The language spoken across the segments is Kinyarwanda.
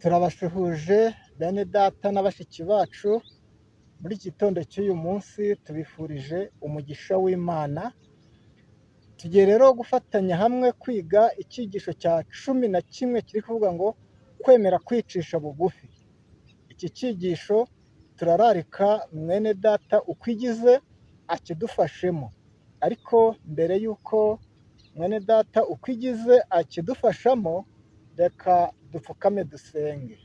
Turabasuhuje bene data na bashiki bacu, muri iki gitondo cy'uyu munsi tubifurije umugisha w'Imana. Tugiye rero gufatanya hamwe kwiga icyigisho cya 11 kiri kuvuga ngo kwemera kwicisha bugufi. Iki cyigisho turararika mwene data ukwigize akidufashemo, ariko mbere y'uko mwene data ukwigize akidufashamo, reka dupfukame dusenge.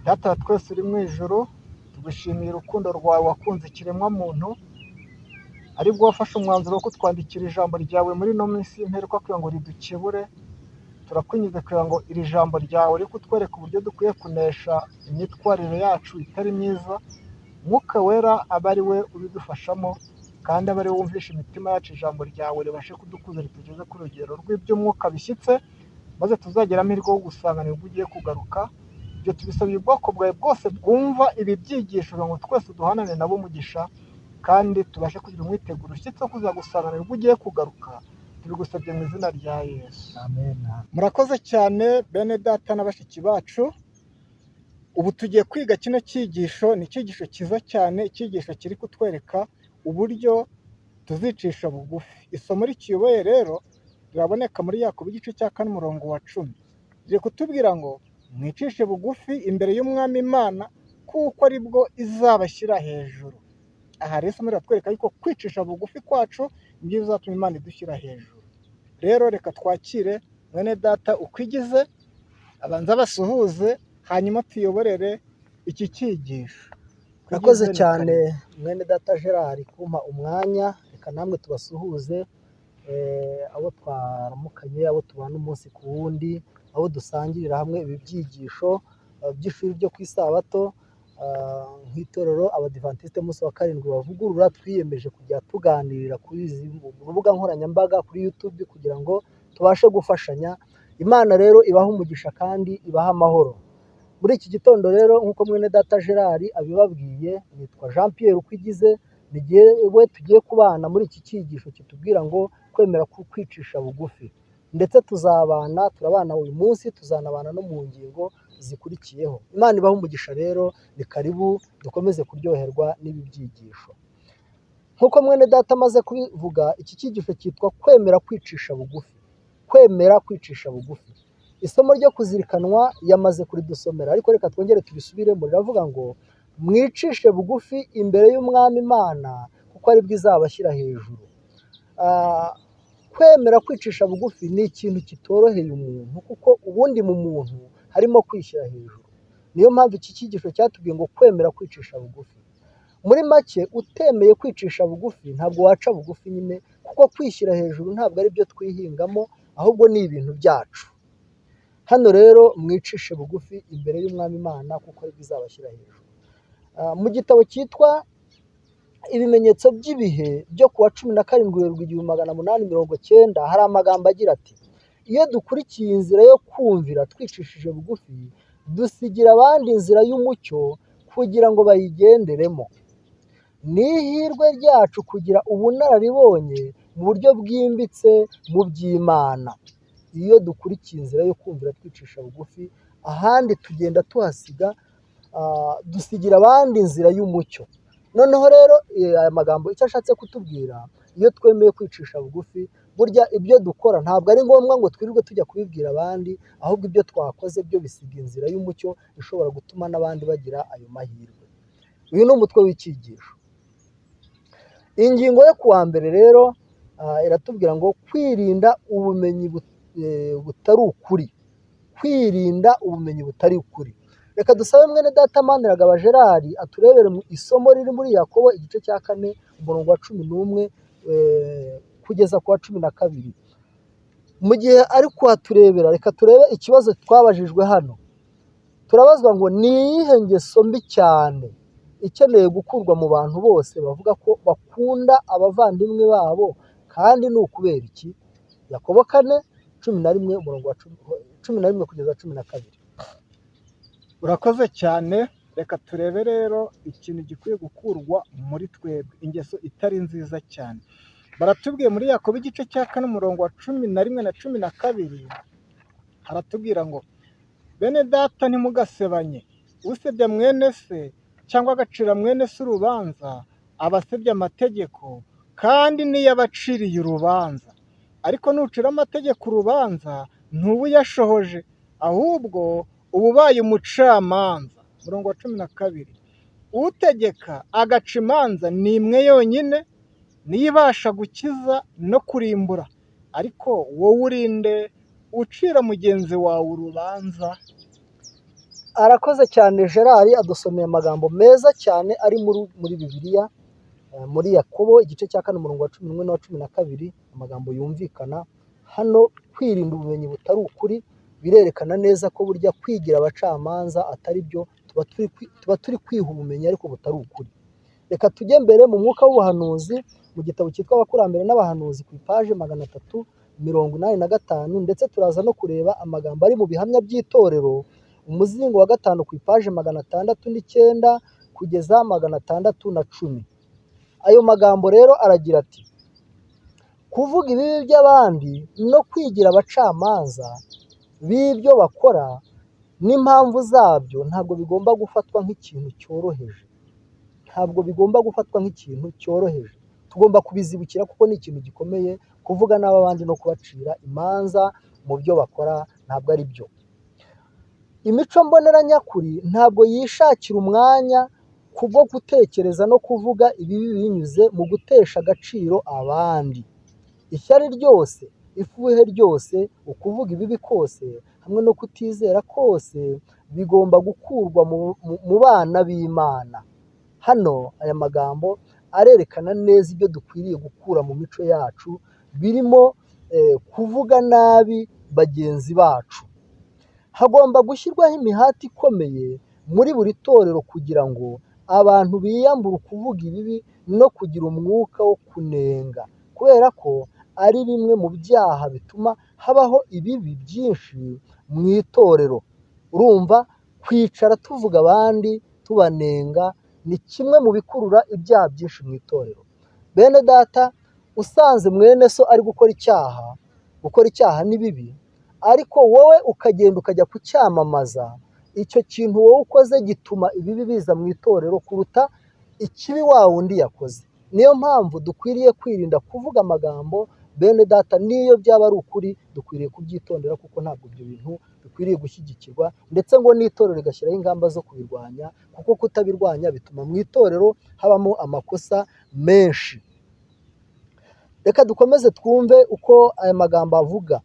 Data wa twese uri mu ijuru, tugushimiye urukundo rwawe wakunze ikiremwa muntu, aribwo wafashe umwanzuro wo kutwandikira ijambo ryawe muri ino minsi y'imperuka kugira ngo ridukebure. Turakwinjiza kugira ngo iri jambo ryawe riri kutwereka uburyo dukwiye kunesha imyitwarire yacu itari myiza. Mwuka wera abe ari we ubidufashamo, kandi abe ari we wumvisha imitima yacu ijambo ryawe ribashe kudukuza ritugeze ku rugero rw'iby'umwuka bishyitse, maze tuzagera amahirwe yo gusanganira ubwo ugiye kugaruka. Ibyo tubisabiye ubwoko bwawe bwose bwumva ibi byigisho kugira ngo twese duhanane nabo umugisha, kandi tubashe kugira umwiteguro ushyitse wo kuzagusanganira ubwo ugiye kugaruka. Tubigusabye mu izina rya Yesu, amen. Murakoze cyane bene data na bashiki bacu. Ubu tugiye kwiga kino cyigisho, ni icyigisho cyiza cyane, icyigisho kiri kutwereka uburyo tuzicisha bugufi. Isomo rikiyoboye rero riraboneka muri Yakobo igice cya 4 umurongo wa 10. Riri kutubwira ngo mwicishe bugufi imbere y'Umwami Imana, kuko aribwo izabashyira hejuru. Aha rero isomo riratwereka yuko kwicisha bugufi kwacu nibyo bizatuma Imana idushyira hejuru. Rero reka twakire mwene data ukwigize, abanza basuhuze, hanyuma tuyoborere iki cyigisho. Murakoze cyane mwene data Gerard kumpa umwanya. Reka namwe tubasuhuze, abo twaramukanye, abo tubana umunsi ku wundi, abo dusangirira hamwe ibi byigisho by'ishuri ryo ku isabato nk'itorero Abadivantisite munsi wa karindwi bavugurura. Twiyemeje kujya tuganirira kuri izi rubuga nkoranyambaga, kuri YouTube, kugira ngo tubashe gufashanya. Imana rero ibaha umugisha kandi ibaha amahoro. Muri iki gitondo rero nk'uko mwene data Gerard abibabwiye, nitwa Jean Pierre Ukwigize. We tugiye kubana muri iki cyigisho kitubwira ngo kwemera kwicisha bugufi, ndetse turabana uyu munsi, tuzanabana no mu ngingo zikurikiyeho. Imana ibaha umugisha rero, ni karibu dukomeze kuryoherwa n'ibi byigisho. Nk'uko mwene data amaze kubivuga, iki cyigisho cyitwa kwemera kwicisha bugufi. Kwemera kwicisha bugufi, isomo ryo kuzirikanwa yamaze kuridusomera, ariko reka twongere tubisubiremo. Riravuga ngo mwicishe bugufi imbere y'Umwami Imana, kuko aribwo izabashyira hejuru. Kwemera kwicisha bugufi ni ikintu kitoroheye umuntu, kuko ubundi mu muntu harimo kwishyira hejuru. Niyo mpamvu iki cyigisho cyatubwiye ngo kwemera kwicisha bugufi. Muri make, utemeye kwicisha bugufi ntabwo waca bugufi nyine, kuko kwishyira hejuru ntabwo ari byo twihingamo, ahubwo ni ibintu byacu. Hano rero mwicishe bugufi imbere y'Umwami Imana, kuko aribwo izabashyira hejuru. Mu gitabo cyitwa ibimenyetso by'ibihe byo kuwa 17/1890 hari amagambo agira ati: iyo dukurikiye inzira yo kumvira twicishije bugufi, dusigira abandi inzira y'umucyo kugira ngo bayigenderemo. Ni ihirwe ryacu kugira ubunararibonye mu buryo bwimbitse mu by'Imana. Iyo dukurikiye inzira yo kumvira twicisha bugufi, ahandi tugenda tuhasiga, dusigira abandi inzira y'umucyo. Noneho rero aya magambo icyo ashatse kutubwira, iyo twemeye kwicisha bugufi, burya ibyo dukora ntabwo ari ngombwa ngo twirirwe tujya kubibwira abandi, ahubwo ibyo twakoze byo bisiga inzira y'umucyo ishobora gutuma n'abandi bagira ayo mahirwe. Uyu ni umutwe w'icyigisho. Ingingo yo kuwa mbere rero iratubwira ngo kwirinda ubumenyi butari ukuri. Kwirinda ubumenyi butari ukuri. Reka dusabe mwene data Maniragaba Gerard aturebere mu isomo riri muri Yakobo igice cya 4 umurongo wa 11 kugeza ku wa 12. Mu gihe ari kuhaturebera, reka turebe ikibazo twabajijwe hano. Turabazwa ngo ni iyihe ngeso mbi cyane ikeneye gukurwa mu bantu bose bavuga ko bakunda abavandimwe babo, kandi ni ukubera iki? Yakobo 4:11 umurongo wa 11 kugeza 12. Urakoze cyane. Reka turebe rero ikintu gikwiye gukurwa muri twebwe, ingeso itari nziza cyane. Baratubwiye muri Yakobo igice cya 4 umurongo wa 11 na 12, haratubwira ngo Bene data ntimugasebanye, usebya mwene se cyangwa agacira mwene se urubanza aba asebya amategeko, kandi niyo aba aciriye urubanza. Ariko nucira amategeko urubanza ntuba uyashohoje, ahubwo uba ubaye umucamanza. Umurongo wa 12. Utegeka agaca imanza ni imwe yonyine, niyo ibasha gukiza no kurimbura. Ariko wowe urinde ucira mugenzi wawe urubanza. Arakoze cyane Gerard, adusomeye amagambo meza cyane ari muri Bibiliya, muri Yakobo igice cya 4 umurongo wa 11 n'uwa 12. Amagambo yumvikana hano. Kwirinda ubumenyi butari ukuri birerekana neza ko burya kwigira abacamanza atari byo, tuba turi kwiha ubumenyi ariko butari ukuri. Reka tujye mbere mu mwuka w'ubuhanuzi mu gitabo cyitwa Abakurambere n'Abahanuzi ku ipaje 385, ndetse turaza no kureba amagambo ari mu bihamya by'itorero, umuzingo wa 5 ku ipaje 609 kugeza 610. Ayo magambo rero aragira ati: kuvuga ibibi by'abandi no kwigira abacamanza b'ibyo bakora n'impamvu zabyo ntabwo bigomba gufatwa nk'ikintu cyoroheje. Ntabwo bigomba gufatwa nk'ikintu cyoroheje. Tugomba kubizibukira kuko ni ikintu gikomeye. Kuvuga nabi abandi no kubacira imanza mu byo bakora ntabwo ari byo. Imico mbonera nyakuri ntabwo yishakira umwanya kubwo gutekereza no kuvuga ibibi binyuze mu gutesha agaciro abandi. Ishyari ryose, ifuhe ryose, ukuvuga ibibi kose hamwe no kutizera kose bigomba gukurwa mu bana b'Imana. Hano aya magambo arerekana neza ibyo dukwiriye gukura mu mico yacu, birimo kuvuga nabi bagenzi bacu. Hagomba gushyirwaho imihati ikomeye muri buri torero kugira ngo abantu biyambure ukuvuga ibibi no kugira umwuka wo kunenga, kubera ko ari bimwe mu byaha bituma habaho ibibi byinshi mu itorero. Urumva, kwicara tuvuga abandi tubanenga ni kimwe mu bikurura ibyaha byinshi mu itorero. Bene data, usanze mwene so ari gukora icyaha ni bibi, ariko wowe ukagenda ukajya kucyamamaza, icyo kintu wowe ukoze gituma ibibi biza mu itorero kuruta ikibi wa wundi yakoze. Niyo mpamvu dukwiriye kwirinda kuvuga amagambo, bene data, niyo byaba ari ukuri dukwiriye kubyitondera, kuko ntabwo ibyo bintu bikwiriye gushyigikirwa, ndetse ngo n'itorero rigashyiraho ingamba zo kubirwanya, kuko kutabirwanya bituma mu itorero habamo amakosa menshi. Reka dukomeze twumve uko aya magambo avuga.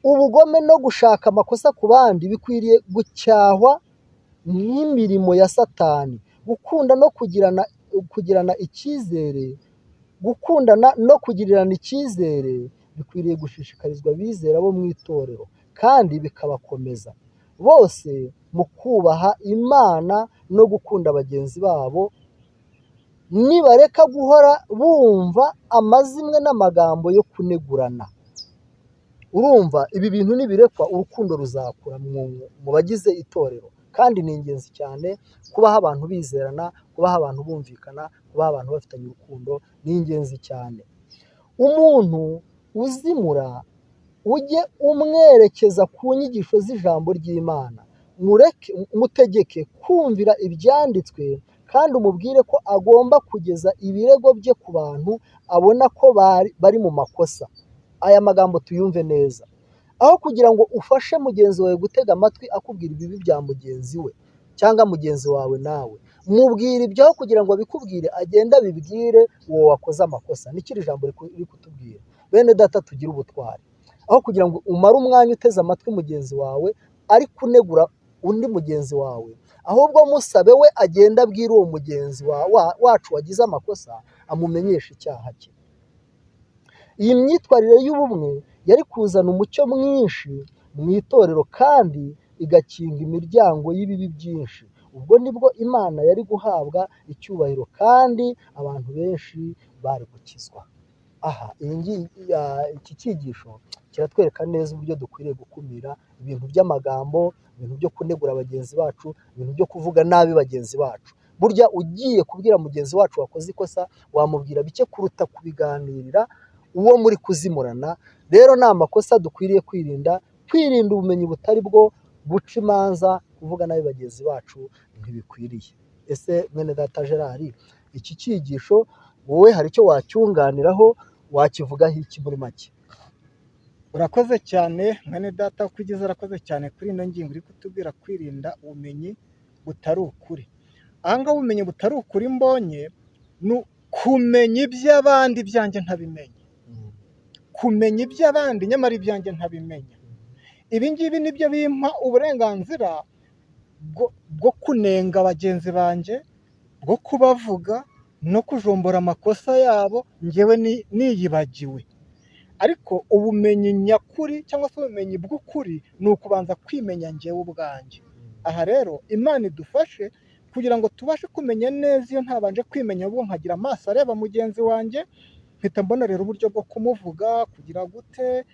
Ubugome no gushaka amakosa ku bandi bikwiriye gucyahwa nk'imirimo ya Satani. Gukundana no kugirirana icyizere bikwiriye gushishikarizwa abizera bo mu itorero, kandi bikabakomeza bose mu kubaha Imana no gukunda bagenzi babo, nibareka guhora bumva amazimwe n'amagambo yo kunegurana. Urumva, ibi bintu nibirekwa urukundo ruzakura mu bagize itorero, kandi ni ingenzi cyane kubaho abantu bizerana, kubaho abantu bumvikana, kubaho abantu bafitanye urukundo, ni ingenzi cyane. Umuntu uzimura ujye umwerekeza ku nyigisho z'ijambo ry'Imana, mutegeke kumvira ibyanditswe, kandi umubwire ko agomba kugeza ibirego bye ku bantu abona ko bari mu makosa. Aya magambo tuyumve neza. Aho kugira ngo ufashe mugenzi wawe gutega amatwi akubwira ibibi bya mugenzi we cyangwa mugenzi wawe, nawe mubwira ibyo, aho kugira ngo abikubwire agende abibwire uwo wakoze amakosa. Nikiri ijambo riri kutubwira. Bene data, tugire ubutwari. Aho kugira ngo umare umwanya uteze amatwi mugenzi wawe ari kunegura undi mugenzi wawe, ahubwo musabe we agenda abwira uwo mugenzi wacu wagize amakosa, amumenyesha icyaha cye. Iyi myitwarire y'ubumwe yari kuzana umucyo mwinshi mu itorero, kandi igakinga imiryango y'ibibi byinshi. Ubwo nibwo Imana yari guhabwa icyubahiro, kandi abantu benshi bari gukizwa. Aha, iki cyigisho kiratwereka neza uburyo dukwiriye gukumira ibintu by'amagambo, ibintu byo kunegura bagenzi bacu, ibintu byo kuvuga nabi bagenzi bacu. Burya ugiye kubwira mugenzi wacu wakoze ikosa, wamubwira bike kuruta kubiganirira uwo muri kuzimurana. Rero ni amakosa dukwiriye kwirinda kwirinda ubumenyi butari bwo buca imanza, kuvuga nabi bagenzi bacu ntibikwiriye. Ese mwene data Gerard, iki cyigisho wowe hari icyo wacyunganiraho, wakivugaho iki muri make? Urakoze cyane mwene data uko ugize, urakoze cyane kuri ino ngingo uri kutubwira kwirinda ubumenyi butari ukuri. Aha ngaha ubumenyi butari ukuri mbonye ni kumenya iby'abandi ibyanjye ntabimenye, kumenya iby'abandi nyamara ibyanjye ntabimenya. Ibi ngibi nibyo bimpa uburenganzira bwo kunenga bagenzi banjye, bwo kubavuga no kujombora amakosa yabo njyewe niyibagiwe. Ariko ubumenyi nyakuri cyangwa se ubumenyi bw'ukuri ni ukubanza kwimenya njyewe ubwanjye. Aha rero Imana idufashe kugira ngo tubashe kumenya neza, iyo ntabanje kwimenya ahubwo nkagira amaso areba mugenzi wanjye, mpita mbona rero uburyo bwo kumuvuga kugira gute,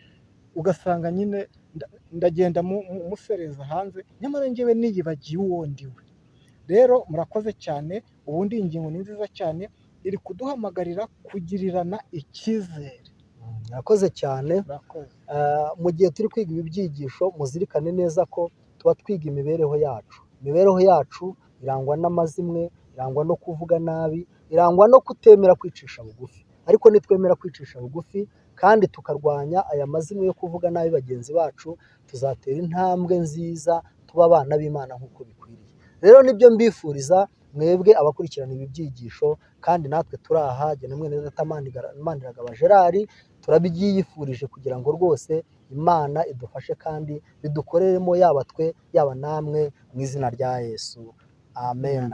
ugasanga nyine ndagenda musereza hanze nyamara njyewe niyibagiye uwo ndiwe. Rero murakoze cyane, ubundi iyi ngingo ni nziza cyane, iri kuduhamagarira kugirirana icyizere. Murakoze cyane. Mu gihe turi kwiga ibi byigisho muzirikane neza ko tuba twiga imibereho yacu. Imibereho yacu irangwa n'amazimwe, irangwa no kuvuga nabi, irangwa no kutemera kwicisha bugufi. Ariko nitwemera kwicisha bugufi kandi tukarwanya aya mazimwe yo kuvuga nabi bagenzi bacu, tuzatera intambwe nziza tuba abana b'Imana nk'uko bikwiriye. Rero nibyo mbifuriza mwebwe abakurikirana ibi byigisho, kandi natwe turi aha, jye na mwene data Maniragaba Gerard turabyiyifurije kugira ngo rwose Imana idufashe kandi bidukoreremo, yaba twe yaba namwe, mu izina rya Yesu. Amen.